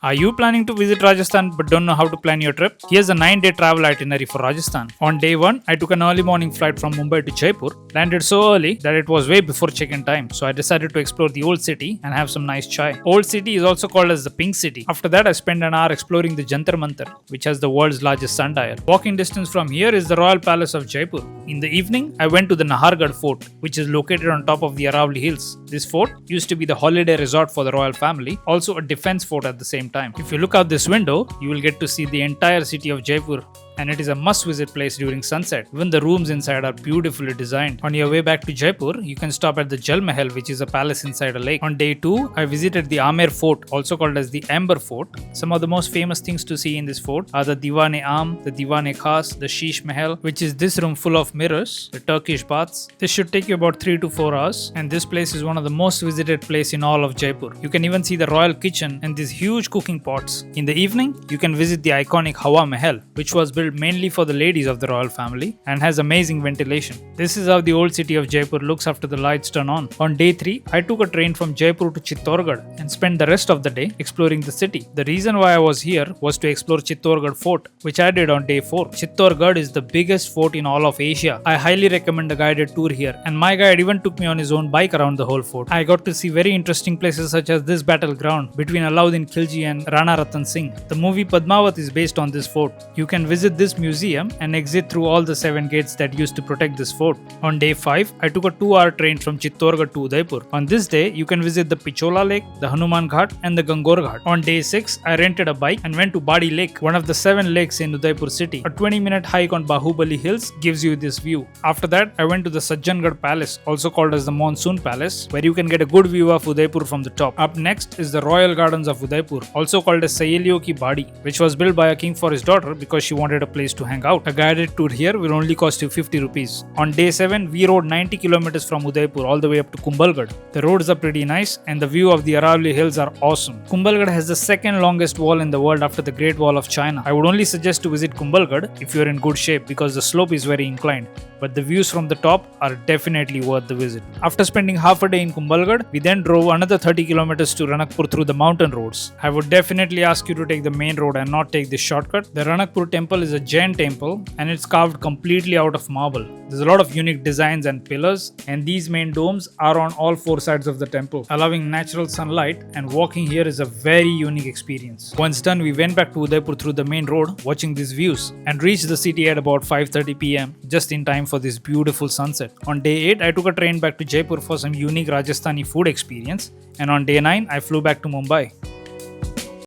Are you planning to visit Rajasthan but don't know how to plan your trip? Here's a 9-day travel itinerary for Rajasthan. On day 1, I took an early morning flight from Mumbai to Jaipur. Landed so early that it was way before check-in time, so I decided to explore the old city and have some nice chai. Old city is also called as the Pink City. After that, I spent an hour exploring the Jantar Mantar, which has the world's largest sundial. Walking distance from here is the Royal Palace of Jaipur. In the evening, I went to the Nahargarh Fort, which is located on top of the Aravalli Hills. This fort used to be the holiday resort for the royal family, also a defense fort at the same time. If you look out this window, you will get to see the entire city of Jaipur, and it is a must-visit place during sunset. Even the rooms inside are beautifully designed. On your way back to Jaipur, you can stop at the Jal Mahal, which is a palace inside a lake. On day 2, I visited the Amer Fort, also called as the Amber Fort. Some of the most famous things to see in this fort are the Diwan-e-Am, the Diwan-e-Khas, the Sheesh Mahal, which is this room full of mirrors, the Turkish baths. This should take you about 3 to 4 hours, and this place is one of the most visited places in all of Jaipur. You can even see the royal kitchen and these huge cooking pots. In the evening, you can visit the iconic Hawa Mahal, which was built mainly for the ladies of the royal family and has amazing ventilation. This is how the old city of Jaipur looks after the lights turn on. On day 3, I took a train from Jaipur to Chittorgarh and spent the rest of the day exploring the city. The reason why I was here was to explore Chittorgarh Fort, which I did on day 4. Chittorgarh is the biggest fort in all of Asia. I highly recommend a guided tour here, and my guide even took me on his own bike around the whole fort. I got to see very interesting places such as this battleground between Alauddin Khilji and Rana Ratan Singh. The movie Padmavat is based on this fort. You can visit this museum and exit through all the 7 gates that used to protect this fort. On day 5, I took a 2-hour train from Chittorgarh to Udaipur. On this day, you can visit the Pichola Lake, the Hanuman Ghat and the Gangor Ghat. On day 6, I rented a bike and went to Badi Lake, one of the 7 lakes in Udaipur city. A 20-minute hike on Bahubali Hills gives you this view. After that, I went to the Sajjangarh Palace, also called as the Monsoon Palace, where you can get a good view of Udaipur from the top. Up next is the Royal Gardens of Udaipur, also called as Sayelio Ki Badi, which was built by a king for his daughter because she wanted a place to hang out. A guided tour here will only cost you 50 rupees. On day 7, we rode 90 kilometers from Udaipur all the way up to Kumbhalgarh. The roads are pretty nice and the view of the Aravalli Hills are awesome. Kumbhalgarh has the second longest wall in the world after the Great Wall of China. I would only suggest to visit Kumbhalgarh if you are in good shape because the slope is very inclined, but the views from the top are definitely worth the visit. After spending half a day in Kumbhalgarh, we then drove another 30 kilometers to Ranakpur through the mountain roads. I would definitely ask you to take the main road and not take this shortcut. The Ranakpur temple is a Jain temple and it's carved completely out of marble. There's a lot of unique designs and pillars, and these main domes are on all 4 sides of the temple, allowing natural sunlight, and walking here is a very unique experience. Once done, we went back to Udaipur through the main road watching these views and reached the city at about 5:30 p.m. just in time for this beautiful sunset. On day 8, I took a train back to Jaipur for some unique Rajasthani food experience, and on day 9, I flew back to Mumbai.